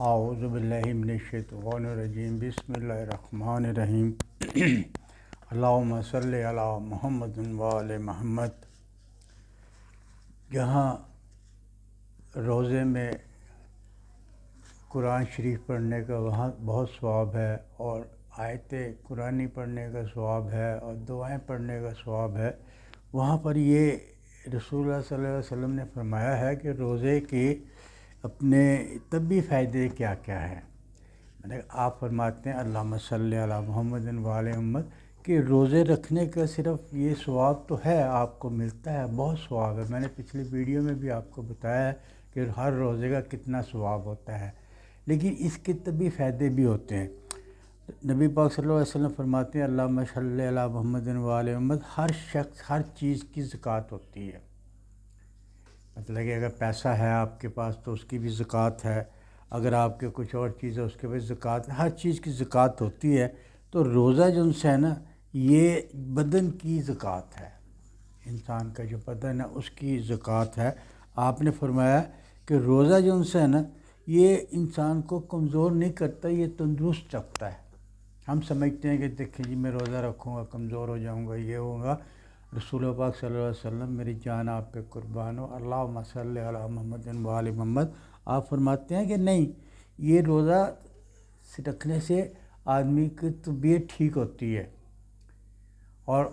اعوذ باللہ من الشیطان الرجیم بسم اللہ الرحمن الرحیم اللہم صلی علی محمد و آل محمد۔ جہاں روزے میں قرآن شریف پڑھنے کا وہاں بہت ثواب ہے، اور آیت قرآنی پڑھنے کا ثواب ہے، اور دعائیں پڑھنے کا ثواب ہے، وہاں پر یہ رسول اللہ صلی اللہ علیہ وسلم نے فرمایا ہے کہ روزے کے اپنے طبی فائدے کیا کیا ہیں۔ آپ فرماتے ہیں اللہم صلی علی محمد و آل محمد کہ روزے رکھنے کا صرف یہ ثواب تو ہے، آپ کو ملتا ہے، بہت ثواب ہے۔ میں نے پچھلی ویڈیو میں بھی آپ کو بتایا ہے کہ ہر روزے کا کتنا ثواب ہوتا ہے، لیکن اس کے طبی فائدے بھی ہوتے ہیں۔ نبی پاک صلی اللہ علیہ وسلم فرماتے ہیں اللہم صلی علی محمد و آل محمد، ہر شخص ہر چیز کی زکوٰۃ ہوتی ہے۔ مطلب کہ اگر پیسہ ہے آپ کے پاس تو اس کی بھی زکوٰۃ ہے، اگر آپ کے کچھ اور چیز ہے اس کے بھی زکوٰۃ ہے، ہر چیز کی زکوٰۃ ہوتی ہے۔ تو روزہ جو ان سے ہے نا، یہ بدن کی زکوٰۃ ہے، انسان کا جو بدن ہے اس کی زکوٰۃ ہے۔ آپ نے فرمایا کہ روزہ جو ان سے ہے نا، یہ انسان کو کمزور نہیں کرتا، یہ تندرست رکھتا ہے۔ ہم سمجھتے ہیں کہ دیکھیں جی میں روزہ رکھوں گا کمزور ہو جاؤں گا، یہ ہوگا۔ رسول پاک صلی اللہ علیہ وسلم، میری جان آپ پہ قربان ہو، اللہم صلی علی محمد و آل محمد، آپ فرماتے ہیں کہ نہیں، یہ روزہ رکھنے سے آدمی کی طبیعت ٹھیک ہوتی ہے۔ اور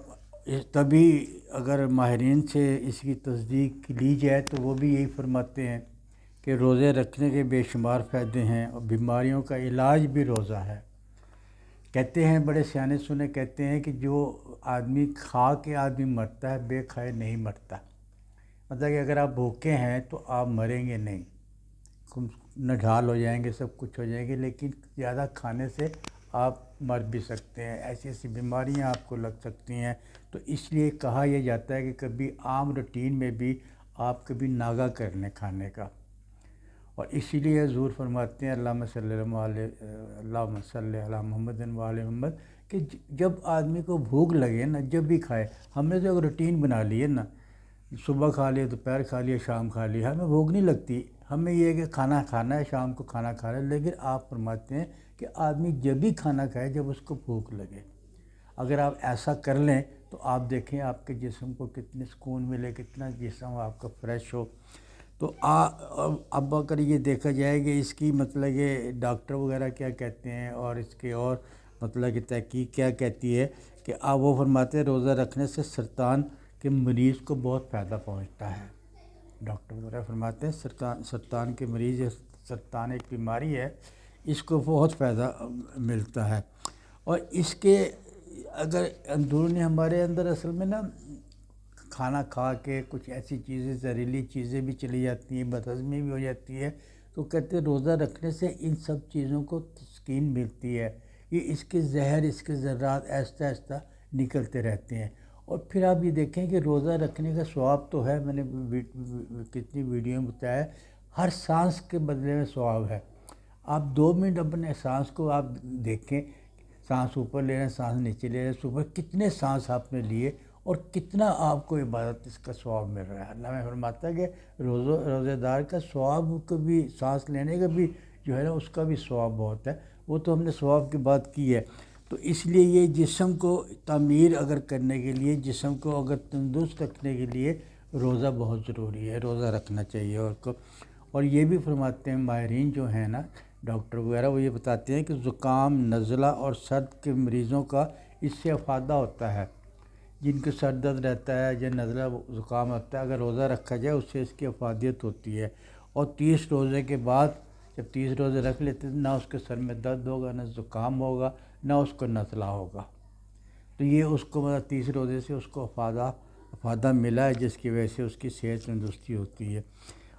تبھی اگر ماہرین سے اس کی تصدیق لی جائے تو وہ بھی یہی فرماتے ہیں کہ روزے رکھنے کے بے شمار فائدے ہیں، اور بیماریوں کا علاج بھی روزہ ہے۔ کہتے ہیں بڑے سیانے سنے کہتے ہیں کہ جو آدمی کھا کے آدمی مرتا ہے، بے کھائے نہیں مرتا۔ مطلب کہ اگر آپ بھوکے ہیں تو آپ مریں گے نہیں، نڈھال ہو جائیں گے، سب کچھ ہو جائیں گے، لیکن زیادہ کھانے سے آپ مر بھی سکتے ہیں، ایسی ایسی بیماریاں آپ کو لگ سکتی ہیں۔ تو اس لیے کہا یہ جاتا ہے کہ کبھی عام روٹین میں بھی آپ کبھی ناغہ کر لیں کھانے کا۔ اور اسی لیے حضور فرماتے ہیں اللہم صلی علی محمد و آل محمد کہ جب آدمی کو بھوک لگے نا، جب بھی کھائے۔ ہم نے تو ایک روٹین بنا لی ہے نا، صبح کھا لیا، دوپہر کھا لیا، شام کھا لیا، ہمیں بھوک نہیں لگتی، ہمیں یہ ہے کہ کھانا کھانا ہے، شام کو کھانا کھانا ہے۔ لیکن آپ فرماتے ہیں کہ آدمی جب بھی کھانا کھائے جب اس کو بھوک لگے۔ اگر آپ ایسا کر لیں تو آپ دیکھیں آپ کے جسم کو کتنے سکون ملے، کتنا جسم آپ کا فریش ہو۔ تو اب اگر یہ دیکھا جائے کہ اس کی مطلب کہ ڈاکٹر وغیرہ کیا کہتے ہیں، اور اس کے اور مطلب کہ تحقیق کیا کہتی ہے کہ آپ وہ فرماتے ہیں روزہ رکھنے سے سرطان کے مریض کو بہت فائدہ پہنچتا ہے۔ ڈاکٹر وغیرہ فرماتے ہیں سرطان کے مریض، سرطان ایک بیماری ہے، اس کو بہت فائدہ ملتا ہے۔ اور اس کے اگر اندرونی ہمارے اندر اصل میں نا کھانا کھا کے کچھ ایسی چیزیں زہریلی چیزیں بھی چلی جاتی ہیں، بد ہضمی بھی ہو جاتی ہے، تو کہتے ہیں روزہ رکھنے سے ان سب چیزوں کو تسکین ملتی ہے، یہ اس کے زہر، اس کے ذرات آہستہ آہستہ نکلتے رہتے ہیں۔ اور پھر آپ یہ دیکھیں کہ روزہ رکھنے کا ثواب تو ہے، میں نے کتنی ویڈیو میں بتایا ہے، ہر سانس کے بدلے میں ثواب ہے۔ آپ 2 منٹ اپنے سانس کو آپ دیکھیں، سانس اوپر لے رہے ہیں، سانس نیچے لے رہے ہیں، صبح کتنے سانس آپ نے لیے اور کتنا آپ کو عبادت اس کا ثواب مل رہا ہے۔ اللہ میں فرماتا ہے کہ روزہ دار کا ثواب کو بھی، سانس لینے کا بھی جو ہے نا اس کا بھی ثواب بہت ہے۔ وہ تو ہم نے ثواب کی بات کی ہے۔ تو اس لیے یہ جسم کو تعمیر اگر کرنے کے لیے، جسم کو اگر تندرست رکھنے کے لیے روزہ بہت ضروری ہے، روزہ رکھنا چاہیے اور یہ بھی فرماتے ہیں ماہرین جو ہیں نا، ڈاکٹر وغیرہ، وہ یہ بتاتے ہیں کہ زکام، نزلہ اور سرد کے مریضوں کا اس سے افادہ ہوتا ہے۔ جن کو سر درد رہتا ہے یا نزلہ زکام ہوتا ہے، اگر روزہ رکھا جائے اس سے اس کی افادیت ہوتی ہے۔ اور 30 روزے کے بعد جب 30 روزے رکھ لیتے ہیں، نہ اس کے سر میں درد ہوگا، نہ زکام ہوگا، نہ اس کو نزلہ ہوگا۔ تو یہ اس کو 30 روزے سے اس کو افادہ ملا ہے، جس کی وجہ سے اس کی صحت تندرستی ہوتی ہے۔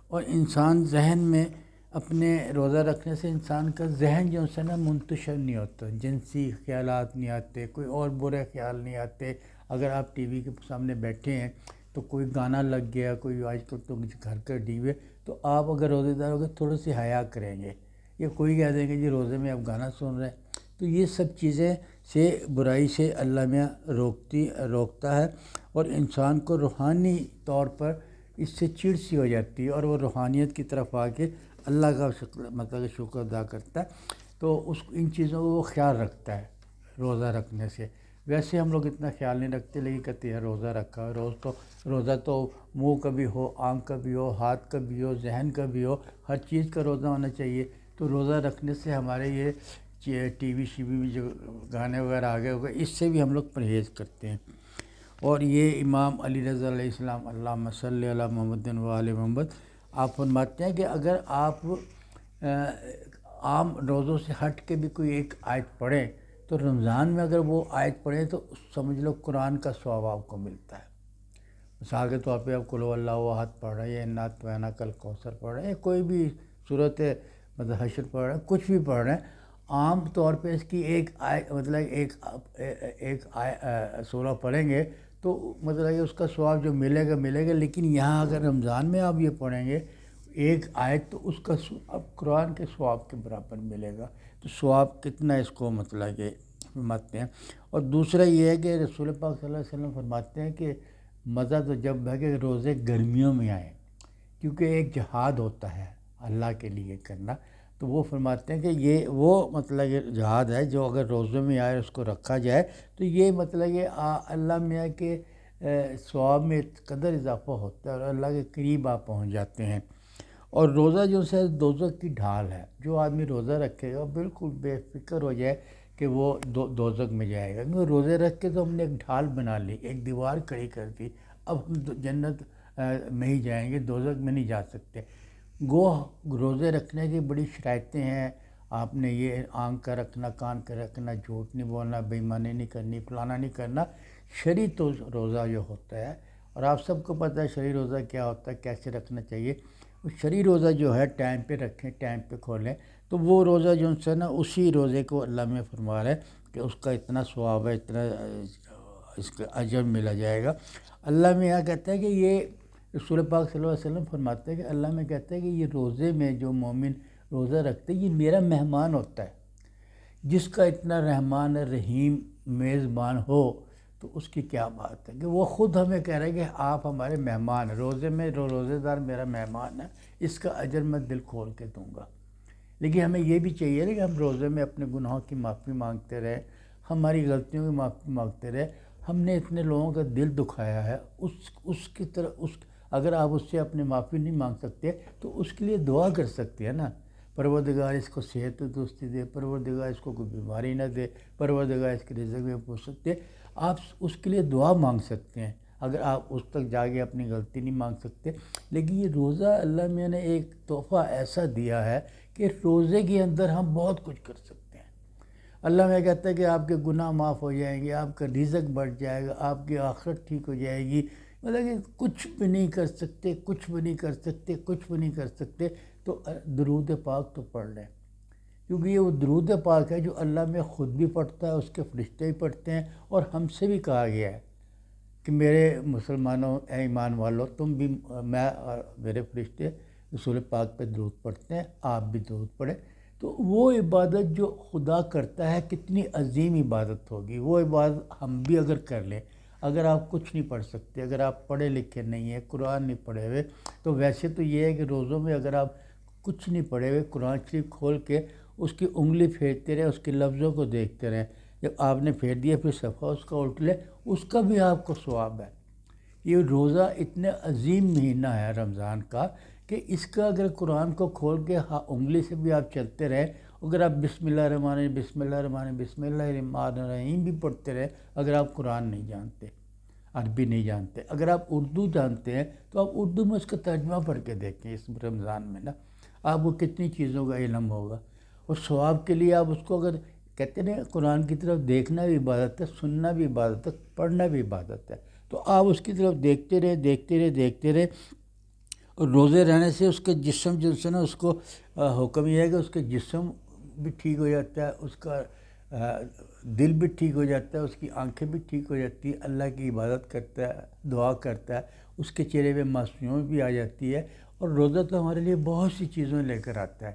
اور انسان ذہن میں اپنے روزہ رکھنے سے انسان کا ذہن جو ہے نا منتشر نہیں ہوتا، جنسی خیالات نہیں آتے، کوئی اور برے خیال نہیں آتے۔ اگر آپ ٹی وی کے سامنے بیٹھے ہیں تو کوئی گانا لگ گیا، کوئی آج کل تو گھر کا ٹی وی ہے، تو آپ اگر روزے دار ہو گئے تھوڑا سی حیا کریں گے، یا کوئی کہہ دیں گے جی روزے میں آپ گانا سن رہے ہیں۔ تو یہ سب چیزیں سے برائی سے اللہ میاں روکتا ہے، اور انسان کو روحانی طور پر اس سے چڑ سی ہو جاتی ہے، اور وہ روحانیت کی طرف آ کے اللہ کا شکر مطلب کہ شکر ادا کرتا ہے، تو اس ان چیزوں کو وہ خیال رکھتا ہے روزہ رکھنے سے۔ ویسے ہم لوگ اتنا خیال نہیں رکھتے، لیکن کہتے ہیں روزہ رکھا ہے، روزہ تو منہ کا بھی ہو، آنکھ کا بھی ہو، ہاتھ کا بھی ہو، ذہن کا بھی ہو، ہر چیز کا روزہ ہونا چاہیے۔ تو روزہ رکھنے سے ہمارے یہ ٹی وی شی وی میں جو گانے وغیرہ آگے ہو گئے، اس سے بھی ہم لوگ پرہیز کرتے ہیں۔ اور یہ امام علی رضا علیہ السلام، اللہم صلی علی محمد و آل محمد، آپ فرماتے ہیں کہ اگر آپ عام روزوں سے ہٹ کے بھی کوئی ایک آیت پڑھیں تو رمضان میں اگر وہ آیت پڑھیں تو سمجھ لو قرآن کا ثواب آپ کو ملتا ہے۔ مثال کے طور پہ آپ قل هو اللہ احد پڑھ رہے ہیں، انا اعطیناک الکوثر پڑھ رہے ہیں، کوئی بھی صورت مطلب حشر پڑھ رہے ہیں، کچھ بھی پڑھ رہے ہیں، عام طور پہ اس کی ایک مطلب ایک سورہ پڑھیں گے تو مطلب کہ اس کا ثواب جو ملے گا، لیکن یہاں اگر رمضان میں آپ یہ پڑھیں گے ایک آیت تو اس کا ثواب قرآن کے ثواب کے برابر ملے گا۔ تو ثواب کتنا اس کو مطلب کہ فرماتے ہیں۔ اور دوسرا یہ ہے کہ رسول پاک صلی اللہ علیہ وسلم فرماتے ہیں کہ مزہ تو جب ہے کہ روزے گرمیوں میں آئیں، کیونکہ ایک جہاد ہوتا ہے اللہ کے لیے کرنا، تو وہ فرماتے ہیں کہ یہ وہ مطلب یہ جہاد ہے جو اگر روزوں میں آئے اس کو رکھا جائے تو یہ مطلب یہ اللہ میاں کے ثواب میں قدر اضافہ ہوتا ہے اور اللہ کے قریب آپ پہنچ جاتے ہیں۔ اور روزہ جو ہے دوزخ کی ڈھال ہے، جو آدمی روزہ رکھے گا بالکل بے فکر ہو جائے کہ وہ دوزخ میں جائے گا، کیونکہ روزے رکھ کے تو ہم نے ایک ڈھال بنا لی، ایک دیوار کھڑی کر دی، اب ہم جنت میں ہی جائیں گے، دوزخ میں نہیں جا سکتے۔ روزے رکھنے کی بڑی شرائطیں ہیں، آپ نے یہ آنکھ کا رکھنا، کان کا رکھنا، جھوٹ نہیں بولنا، بے ایمانی نہیں کرنی، فلانا نہیں کرنا۔ شرعی تو روزہ جو ہوتا ہے، اور آپ سب کو پتہ ہے شرعی روزہ کیا ہوتا ہے، کیسے رکھنا چاہیے۔ شرعی روزہ جو ہے ٹائم پہ رکھیں، ٹائم پہ کھولیں، تو وہ روزہ جو ہے نا اسی روزے کو اللہ میں فرما رہا ہے کہ اس کا اتنا ثواب ہے، اتنا اس کا اجر ملا جائے گا۔ اللہ میں یہاں کہتا ہے کہ یہ رسول پاک صلی اللہ علیہ وسلم فرماتے ہیں کہ اللہ میں کہتا ہے کہ یہ روزے میں جو مومن روزہ رکھتے ہیں یہ میرا مہمان ہوتا ہے۔ جس کا اتنا رحمان رحیم میزبان ہو تو اس کی کیا بات ہے کہ وہ خود ہمیں کہہ رہا ہے کہ آپ ہمارے مہمان ہیں، روزے میں روزے دار میرا مہمان ہے، اس کا اجر میں دل کھول کے دوں گا۔ لیکن ہمیں یہ بھی چاہیے کہ ہم روزے میں اپنے گناہوں کی معافی مانگتے رہے، ہماری غلطیوں کی معافی مانگتے رہے۔ ہم نے اتنے لوگوں کا دل دکھایا ہے، اس کی طرح اگر آپ اس سے اپنی معافی نہیں مانگ سکتے تو اس کے لیے دعا کر سکتے ہیں نا، پروردگار اس کو صحت و درستی دے، پروردگار اس کو کوئی بیماری نہ دے، پروردگار اس کے رزق میں پوچھ سکتے، آپ اس کے لیے دعا مانگ سکتے ہیں اگر آپ اس تک جا کے اپنی غلطی نہیں مانگ سکتے۔ لیکن یہ روزہ اللہ میں نے ایک تحفہ ایسا دیا ہے کہ روزے کے اندر ہم بہت کچھ کر سکتے ہیں۔ اللہ میں کہتا ہے کہ آپ کے گناہ معاف ہو جائیں گے، آپ کا رزق بڑھ جائے گا، آپ کی آخرت ٹھیک ہو جائے گی، مطلب کہ کچھ بھی نہیں کر سکتے، کچھ بھی نہیں کر سکتے، کچھ بھی نہیں کر سکتے تو درود پاک تو پڑھ لیں، کیونکہ یہ وہ درود پاک ہے جو اللہ میں خود بھی پڑھتا ہے، اس کے فرشتے بھی پڑھتے ہیں، اور ہم سے بھی کہا گیا ہے کہ میرے مسلمانوں، اے ایمان والو، تم بھی، میں اور میرے فرشتے رسول پاک پہ درود پڑھتے ہیں، آپ بھی درود پڑھیں۔ تو وہ عبادت جو خدا کرتا ہے کتنی عظیم عبادت ہوگی، وہ عبادت ہم بھی اگر کر لیں۔ اگر آپ کچھ نہیں پڑھ سکتے، اگر آپ پڑھے لکھے نہیں ہیں، قرآن نہیں پڑھے ہوئے، تو ویسے تو یہ ہے کہ روزوں میں اگر آپ کچھ نہیں پڑھے ہوئے، قرآن شریف کھول کے اس کی انگلی پھیرتے رہے، اس کے لفظوں کو دیکھتے رہیں، جب آپ نے پھیر دیا پھر صفحہ اس کا الٹ لے، اس کا بھی آپ کو ثواب ہے۔ یہ روزہ اتنے عظیم مہینہ ہے رمضان کا کہ اس کا اگر قرآن کو کھول کے انگلی سے بھی آپ چلتے رہے، اگر آپ بسم اللہ الرحمن الرحیم، بسم اللہ الرحمن الرحیم، بسم اللہ الرحمن الرحیم بھی پڑھتے رہے، اگر آپ قرآن نہیں جانتے، عربی نہیں جانتے، اگر آپ اردو جانتے ہیں تو آپ اردو میں اس کا ترجمہ پڑھ کے دیکھیں اس رمضان میں نا، آپ کو کتنی چیزوں کا علم ہوگا۔ اور ثواب کے لیے آپ اس کو اگر کہتے ہیں قرآن کی طرف دیکھنا بھی عبادت ہے، سننا بھی عبادت ہے، پڑھنا بھی عبادت ہے، تو آپ اس کی طرف دیکھتے رہے، دیکھتے رہے، دیکھتے رہے۔ اور روزے رہنے سے اس کے جسم جو ہے نا، اس کو حکم یہ ہے کہ اس کے جسم بھی ٹھیک ہو جاتا ہے، اس کا دل بھی ٹھیک ہو جاتا ہے، اس کی آنکھیں بھی ٹھیک ہو جاتی ہیں، اللہ کی عبادت کرتا ہے، دعا کرتا ہے، اس کے چہرے پہ معصومیت بھی آ جاتی ہے۔ اور روزہ تو ہمارے لیے بہت سی چیزیں لے کر آتا ہے،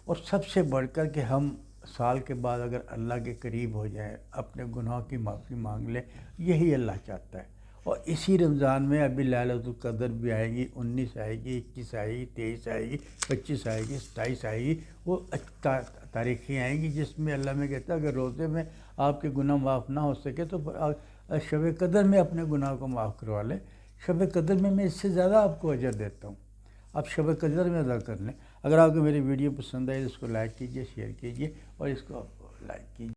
اور سب سے بڑھ کر کہ ہم سال کے بعد اگر اللہ کے قریب ہو جائیں، اپنے گناہ کی معافی مانگ لیں، یہی اللہ چاہتا ہے۔ اور اسی رمضان میں ابھی ليلۃ القدر بھی آئے گی، 19 آئے گی، 21 آئے گی، 23 آئے گی، 25 آئے گی، 27 آئے گی، وہ تاریخیں آئیں گی جس میں اللہ میں کہتا ہے اگر روزے میں آپ کے گناہ معاف نہ ہو سکے تو شب قدر میں اپنے گناہ کو معاف کروا لیں، شب قدر میں اس سے زیادہ آپ کو اجر دیتا ہوں، آپ شب قدر میں ادا کر لیں۔ اگر آپ کو میری ویڈیو پسند آئی تو اس کو لائک کیجیے، شیئر کیجیے اور اس کو لائک کیجیے۔